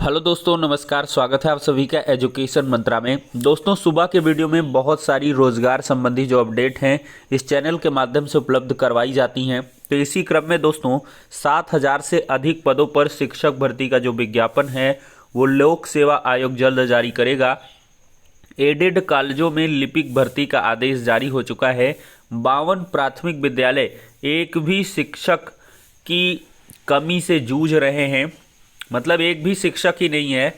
Hello दोस्तों, नमस्कार। स्वागत है आप सभी का एजुकेशन मंत्रा में। दोस्तों, सुबह के वीडियो में बहुत सारी रोजगार संबंधी जो अपडेट हैं इस चैनल के माध्यम से उपलब्ध करवाई जाती हैं। तो इसी क्रम में दोस्तों 7,000 से अधिक पदों पर शिक्षक भर्ती का जो विज्ञापन है वो लोक सेवा आयोग जल्द जारी करेगा। एडेड कॉलेजों में लिपिक भर्ती का आदेश जारी हो चुका है। 52 प्राथमिक विद्यालय एक भी शिक्षक की कमी से जूझ रहे हैं, मतलब एक भी शिक्षक ही नहीं है।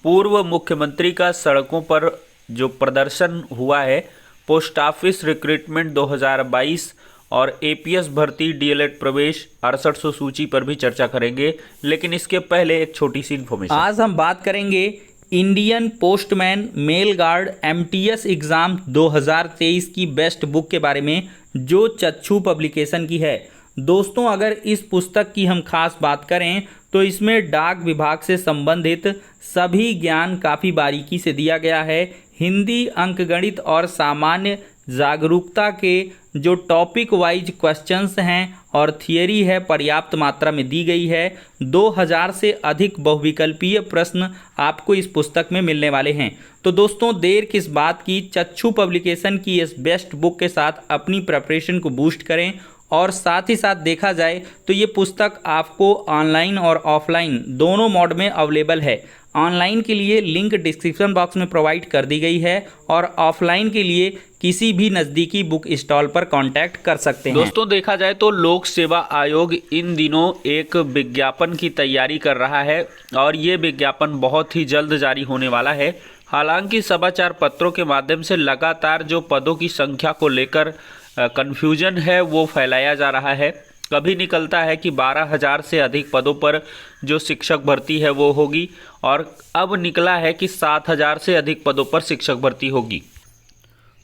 पूर्व मुख्यमंत्री का सड़कों पर जो प्रदर्शन हुआ है, पोस्ट ऑफिस रिक्रूटमेंट 2022 और एपीएस भर्ती डीएलएड प्रवेश 6800 सूची पर भी चर्चा करेंगे। लेकिन इसके पहले एक छोटी सी इन्फॉर्मेशन। आज हम बात करेंगे Indian postman mail guard MTS exam 2023 की बेस्ट बुक के बारे में, जो चक्षु पब्लिकेशन की है। दोस्तों, अगर इस पुस्तक की हम खास बात करें तो इसमें डाक विभाग से संबंधित सभी ज्ञान काफ़ी बारीकी से दिया गया है। हिंदी, अंकगणित और सामान्य जागरूकता के जो टॉपिक वाइज क्वेश्चंस हैं और थियरी है पर्याप्त मात्रा में दी गई है। 2000 से अधिक बहुविकल्पीय प्रश्न आपको इस पुस्तक में मिलने वाले हैं। तो दोस्तों, देर किस बात की, चक्षु पब्लिकेशन की इस बेस्ट बुक के साथ अपनी प्रिपरेशन को बूस्ट करें। और साथ ही साथ देखा जाए तो ये पुस्तक आपको ऑनलाइन और ऑफलाइन दोनों मोड में अवेलेबल है। ऑनलाइन के लिए लिंक डिस्क्रिप्शन बॉक्स में प्रोवाइड कर दी गई है और ऑफलाइन के लिए किसी भी नज़दीकी बुक स्टॉल पर कांटेक्ट कर सकते हैं। दोस्तों, देखा जाए तो लोक सेवा आयोग इन दिनों एक विज्ञापन की तैयारी कर रहा है और ये विज्ञापन बहुत ही जल्द जारी होने वाला है। हालांकि समाचार पत्रों के माध्यम से लगातार जो पदों की संख्या को लेकर कन्फ्यूजन है वो फैलाया जा रहा है। कभी निकलता है कि 12,000 से अधिक पदों पर जो शिक्षक भर्ती है वो होगी, और अब निकला है कि 7,000 से अधिक पदों पर शिक्षक भर्ती होगी।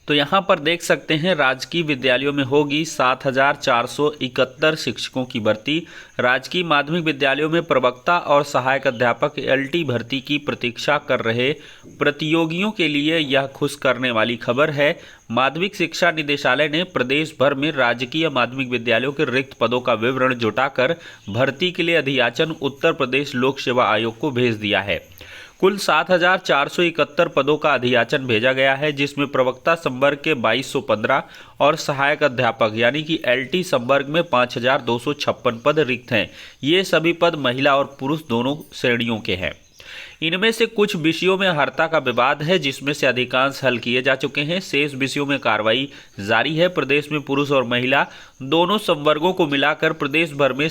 तो यहाँ पर देख सकते हैं राजकीय विद्यालयों में होगी 7,471 शिक्षकों की भर्ती। राजकीय माध्यमिक विद्यालयों में प्रवक्ता और सहायक अध्यापक एलटी भर्ती की प्रतीक्षा कर रहे प्रतियोगियों के लिए यह खुश करने वाली खबर है। माध्यमिक शिक्षा निदेशालय ने प्रदेश भर में राजकीय माध्यमिक विद्यालयों के रिक्त पदों का विवरण जुटाकर भर्ती के लिए अधियाचन उत्तर प्रदेश लोक सेवा आयोग को भेज दिया है। कुल 7,471 पदों का अधियाचन भेजा गया है, जिसमें प्रवक्ता संवर्ग के 2,215 और सहायक अध्यापक यानी कि एलटी संवर्ग में 5,256 पद रिक्त हैं। ये सभी पद महिला और पुरुष दोनों श्रेणियों के हैं। इनमें से कुछ विषयों में हर्ता का विवाद है, जिसमें से अधिकांश हल किए जा चुके हैं। शेष विषयों में कार्रवाई जारी है। प्रदेश में पुरुष और महिला दोनों संवर्गों को मिलाकर प्रदेश भर में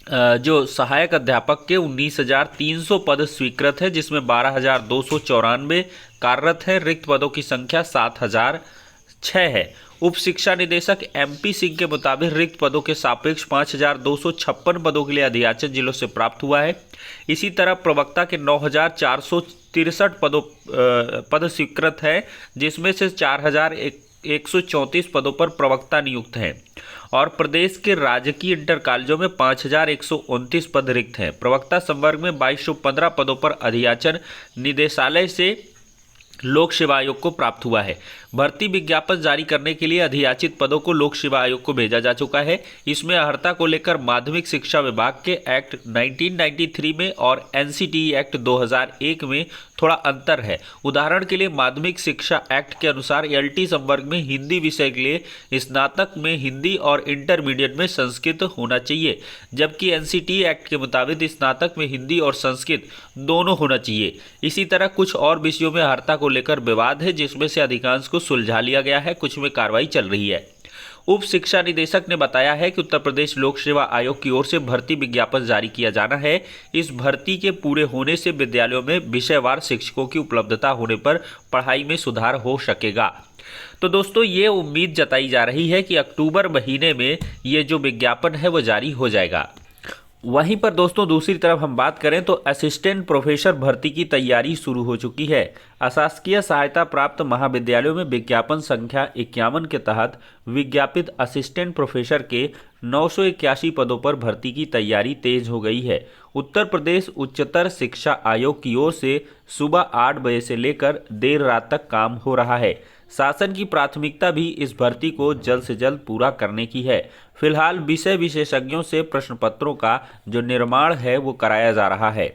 जो सहायक अध्यापक के 19,300 पद स्वीकृत है, जिसमें 12,294 कार्यरत है। रिक्त पदों की संख्या 7,006 है। उप शिक्षा निदेशक एमपी सिंह के मुताबिक रिक्त पदों के सापेक्ष 5,256 पदों के लिए अधियाचन जिलों से प्राप्त हुआ है। इसी तरह प्रवक्ता के 9,463 पद स्वीकृत है, जिसमें से 4,134 पदों पर प्रवक्ता नियुक्त हैं। और प्रदेश के राजकीय इंटर कॉलेजों में 5,129 पद रिक्त हैं। प्रवक्ता संवर्ग में 2,215 पदों पर अधियाचन निदेशालय से लोक सेवा आयोग को प्राप्त हुआ है। भर्ती विज्ञापन जारी करने के लिए अधियाचित पदों को लोक सेवा आयोग को भेजा जा चुका है। इसमें अर्हता को लेकर माध्यमिक शिक्षा विभाग के एक्ट 1993 में और एनसीटीई एक्ट 2001 में थोड़ा अंतर है। उदाहरण के लिए माध्यमिक शिक्षा एक्ट के अनुसार एलटी संवर्ग में हिंदी विषय के लिए स्नातक में हिंदी और इंटरमीडिएट में संस्कृत होना चाहिए, जबकि एनसीटीई एक्ट के मुताबिक स्नातक में हिंदी और संस्कृत दोनों होना चाहिए। इसी तरह कुछ और विषयों में अर्हता को लेकर विवाद है, जिसमें से अधिकांश को सुलझा लिया गया है, कुछ में कार्रवाई चल रही है। उप शिक्षा निदेशक ने बताया है कि उत्तर प्रदेश लोक सेवा आयोग की ओर से भर्ती विज्ञापन जारी किया जाना है। इस भर्ती के पूरे होने से विद्यालयों में विषयवार शिक्षकों की उपलब्धता होने पर पढ़ाई में सुधार हो सकेगा। तो दोस्तों, ये उम्मीद जताई जा रही है कि अक्टूबर महीने में ये जो विज्ञापन है वो जारी हो जाएगा। वहीं पर दोस्तों, दूसरी तरफ हम बात करें तो असिस्टेंट प्रोफेसर भर्ती की तैयारी शुरू हो चुकी है। अशासकीय सहायता प्राप्त महाविद्यालयों में विज्ञापन संख्या 51 के तहत विज्ञापित असिस्टेंट प्रोफेसर के 981 पदों पर भर्ती की तैयारी तेज हो गई है। उत्तर प्रदेश उच्चतर शिक्षा आयोग की ओर से सुबह 8 बजे से लेकर देर रात तक काम हो रहा है। शासन की प्राथमिकता भी इस भर्ती को जल्द से जल्द पूरा करने की है। फिलहाल विषय विशेषज्ञों से प्रश्न पत्रों का जो निर्माण है वो कराया जा रहा है।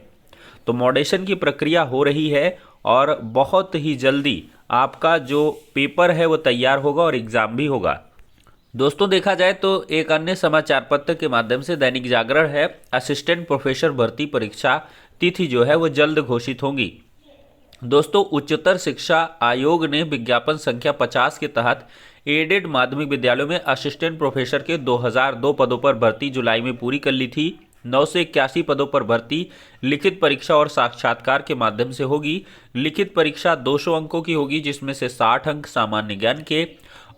तो मॉडेशन की प्रक्रिया हो रही है और बहुत ही जल्दी आपका जो पेपर है वो तैयार होगा और एग्ज़ाम भी होगा। दोस्तों देखा जाए तो एक अन्य समाचार पत्र के माध्यम से दैनिक जागरण है, असिस्टेंट प्रोफेसर भर्ती परीक्षा तिथि जो है वो जल्द घोषित होगी। दोस्तों उच्चतर शिक्षा आयोग ने विज्ञापन संख्या 50 के तहत एडेड माध्यमिक विद्यालयों में असिस्टेंट प्रोफेसर के 2002 पदों पर भर्ती जुलाई में पूरी कर ली थी। 981 पदों पर भर्ती लिखित परीक्षा और साक्षात्कार के माध्यम से होगी। लिखित परीक्षा 200 अंकों की होगी, जिसमें से 60 अंक सामान्य ज्ञान के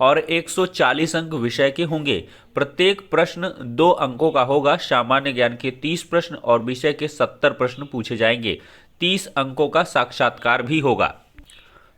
और 140 अंक विषय के होंगे। प्रत्येक प्रश्न 2 अंकों का होगा। सामान्य ज्ञान के 30 प्रश्न और विषय के 70 प्रश्न पूछे जाएंगे। 30 अंकों का साक्षात्कार भी होगा।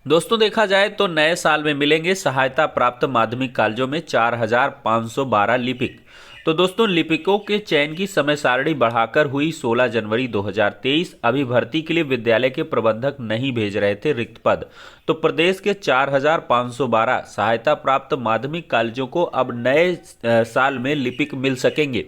दोस्तों देखा जाए तो नए साल में मिलेंगे सहायता प्राप्त माध्यमिक कॉलेजों में 4512 लिपिक। तो दोस्तों लिपिकों के चयन की समय सारणी बढ़ाकर हुई 16 जनवरी 2023। अभी भर्ती के लिए विद्यालय के प्रबंधक नहीं भेज रहे थे रिक्त पद, तो प्रदेश के 4512 सहायता प्राप्त माध्यमिक कॉलेजों को अब नए साल में लिपिक मिल सकेंगे।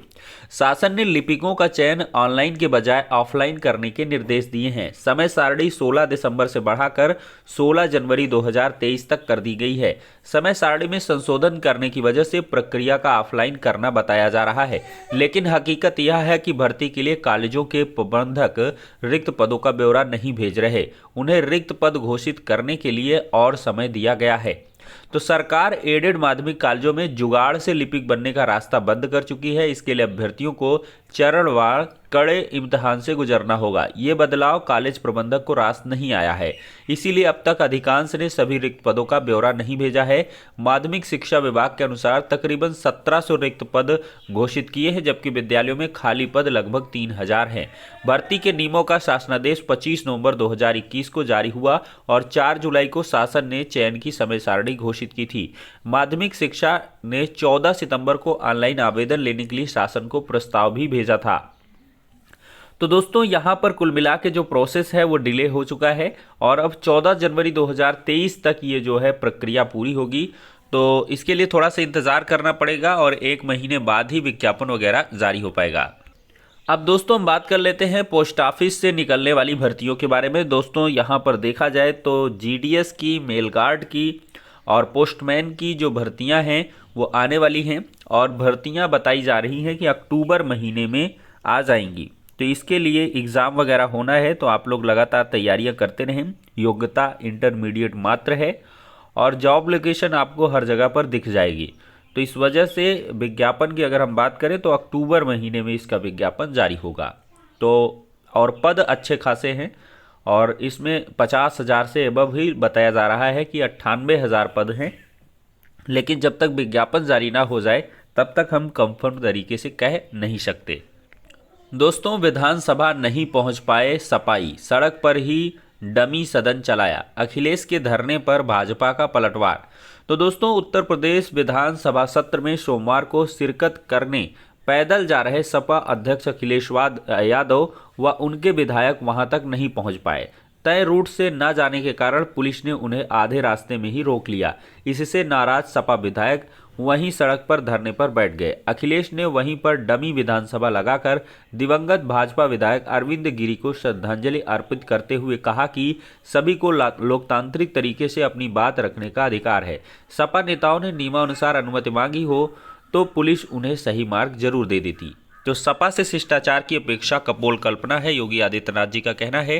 शासन ने लिपिकों का चयन ऑनलाइन के बजाय ऑफलाइन करने के निर्देश दिए हैं। समय सारणी 16 दिसंबर से बढ़ाकर 16 जनवरी 2023 तक कर दी गई है। समय सारणी में संशोधन करने की वजह से प्रक्रिया का ऑफलाइन करना बताया जा रहा है, लेकिन हकीकत यह है कि भर्ती के लिए कॉलेजों के प्रबंधक रिक्त पदों का ब्यौरा नहीं भेज रहे। उन्हें रिक्त पद घोषित करने के लिए और समय दिया गया है। तो सरकार एडेड माध्यमिक कॉलेजों में जुगाड़ से लिपिक बनने का रास्ता बंद कर चुकी है। इसके लिए अभ्यर्थियों को चरणवार कड़े इम्तिहान से गुजरना होगा। ये बदलाव कॉलेज प्रबंधक को रास नहीं आया है, इसीलिए अब तक अधिकांश ने सभी रिक्त पदों का ब्यौरा नहीं भेजा है। माध्यमिक शिक्षा विभाग के अनुसार तकरीबन 1700 रिक्त पद घोषित किए हैं, जबकि विद्यालयों में खाली पद लगभग 3000 हैं। भर्ती के नियमों का शासनादेश 25 नवंबर 2021 को जारी हुआ और 4 जुलाई को शासन ने चयन की समय सारणी घोषित की थी। माध्यमिक शिक्षा ने 14 सितंबर को ऑनलाइन आवेदन लेने के लिए शासन को प्रस्ताव भी भेजा था। तो दोस्तों यहाँ पर कुल मिला के जो प्रोसेस है वो डिले हो चुका है और अब 14 जनवरी 2023 तक ये जो है प्रक्रिया पूरी होगी। तो इसके लिए थोड़ा सा इंतज़ार करना पड़ेगा और 1 महीने बाद ही विज्ञापन वगैरह जारी हो पाएगा। अब दोस्तों हम बात कर लेते हैं पोस्ट ऑफिस से निकलने वाली भर्तियों के बारे में। दोस्तों यहाँ पर देखा जाए तो जीडीएस की, मेल गार्ड की और पोस्टमैन की जो भर्तियाँ हैं वो आने वाली हैं और भर्तियाँ बताई जा रही हैं कि अक्टूबर महीने में आ जाएंगी। तो इसके लिए एग्ज़ाम वगैरह होना है, तो आप लोग लगातार तैयारियां करते रहें। योग्यता इंटरमीडिएट मात्र है और जॉब लोकेशन आपको हर जगह पर दिख जाएगी। तो इस वजह से विज्ञापन की अगर हम बात करें तो अक्टूबर महीने में इसका विज्ञापन जारी होगा। तो और पद अच्छे खासे हैं और इसमें 50,000 से एबव ही बताया जा रहा है कि 98,000 पद हैं, लेकिन जब तक विज्ञापन जारी ना हो जाए तब तक हम कंफर्म तरीके से कह नहीं सकते। दोस्तों विधानसभा नहीं पहुंच पाए सपाई, सड़क पर ही डमी सदन चलाया। अखिलेश के धरने पर भाजपा का पलटवार। तो दोस्तों उत्तर प्रदेश विधानसभा सत्र में सोमवार को शिरकत करने पैदल जा रहे सपा अध्यक्ष अखिलेश यादव व उनके विधायक वहां तक नहीं पहुंच पाए। तय रूट से न जाने के कारण पुलिस ने उन्हें आधे रास्ते में ही रोक लिया। इससे नाराज सपा विधायक वहीं सड़क पर धरने पर बैठ गए। अखिलेश ने वहीं पर डमी विधानसभा लगाकर दिवंगत भाजपा विधायक अरविंद गिरी को श्रद्धांजलि अर्पित करते हुए कहा कि सभी को लोकतांत्रिक तरीके से अपनी बात रखने का अधिकार है। सपा नेताओं ने नियमानुसार अनुमति मांगी हो तो पुलिस उन्हें सही मार्ग जरूर दे देती। तो सपा से शिष्टाचार की अपेक्षा कपोल कल्पना है, योगी आदित्यनाथ जी का कहना है।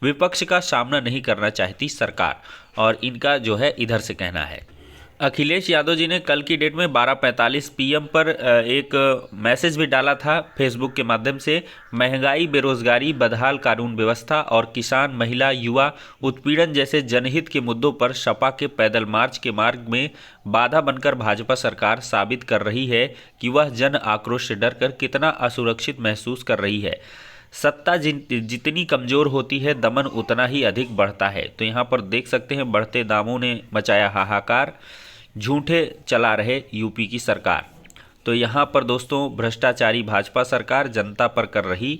विपक्ष का सामना नहीं करना चाहती सरकार, और इनका जो है इधर से कहना है। अखिलेश यादव जी ने कल की डेट में 12:45 PM पर एक मैसेज भी डाला था फेसबुक के माध्यम से। महंगाई, बेरोजगारी, बदहाल कानून व्यवस्था और किसान, महिला, युवा उत्पीड़न जैसे जनहित के मुद्दों पर सपा के पैदल मार्च के मार्ग में बाधा बनकर भाजपा सरकार साबित कर रही है कि वह जन आक्रोश से डरकर कितना असुरक्षित महसूस कर रही है। सत्ता जितनी कमज़ोर होती है दमन उतना ही अधिक बढ़ता है। तो यहाँ पर देख सकते हैं बढ़ते दामों ने मचाया हाहाकार, झूठे चला रहे यूपी की सरकार। तो यहाँ पर दोस्तों भ्रष्टाचारी भाजपा सरकार जनता पर कर रही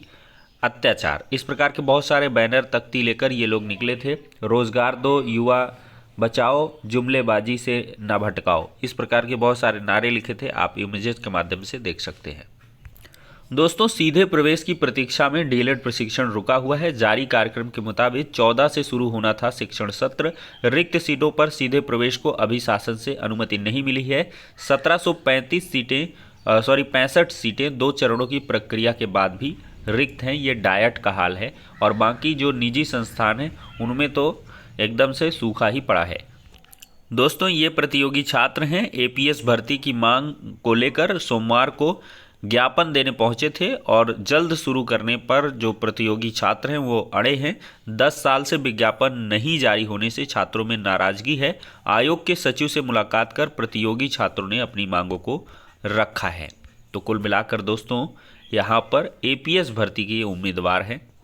अत्याचार, इस प्रकार के बहुत सारे बैनर तख्ती लेकर ये लोग निकले थे। रोजगार दो, युवा बचाओ, जुमलेबाजी से ना भटकाओ, इस प्रकार के बहुत सारे नारे लिखे थे। आप इमेजेस के माध्यम से देख सकते हैं। दोस्तों सीधे प्रवेश की प्रतीक्षा में डीएलएड प्रशिक्षण रुका हुआ है। जारी कार्यक्रम के मुताबिक 14 से शुरू होना था शिक्षण सत्र। रिक्त सीटों पर सीधे प्रवेश को अभी शासन से अनुमति नहीं मिली है। 65 सीटें 2 चरणों की प्रक्रिया के बाद भी रिक्त हैं। ये डायट का हाल है और बाकी जो निजी संस्थान हैं उनमें तो एकदम से सूखा ही पड़ा है। दोस्तों ये प्रतियोगी छात्र हैं, एपीएस भर्ती की मांग को लेकर सोमवार को ज्ञापन देने पहुंचे थे और जल्द शुरू करने पर जो प्रतियोगी छात्र हैं वो अड़े हैं। 10 साल से विज्ञापन नहीं जारी होने से छात्रों में नाराजगी है। आयोग के सचिव से मुलाकात कर प्रतियोगी छात्रों ने अपनी मांगों को रखा है। तो कुल मिलाकर दोस्तों यहाँ पर एपीएस भर्ती के उम्मीदवार हैं।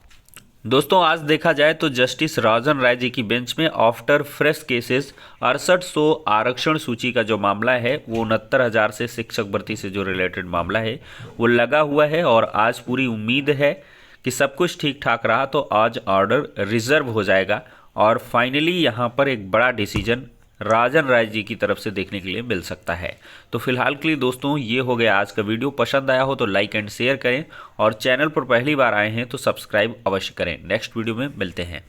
दोस्तों आज देखा जाए तो जस्टिस राजन राय जी की बेंच में आफ्टर फ्रेश केसेस 6800 आरक्षण सूची का जो मामला है वो 69,000 से शिक्षक भर्ती से जो रिलेटेड मामला है वो लगा हुआ है और आज पूरी उम्मीद है कि सब कुछ ठीक ठाक रहा तो आज ऑर्डर रिजर्व हो जाएगा और फाइनली यहाँ पर एक बड़ा डिसीजन राजन राय जी की तरफ से देखने के लिए मिल सकता है। तो फिलहाल के लिए दोस्तों ये हो गया आज का वीडियो। पसंद आया हो तो लाइक एंड शेयर करें और चैनल पर पहली बार आए हैं तो सब्सक्राइब अवश्य करें। नेक्स्ट वीडियो में मिलते हैं।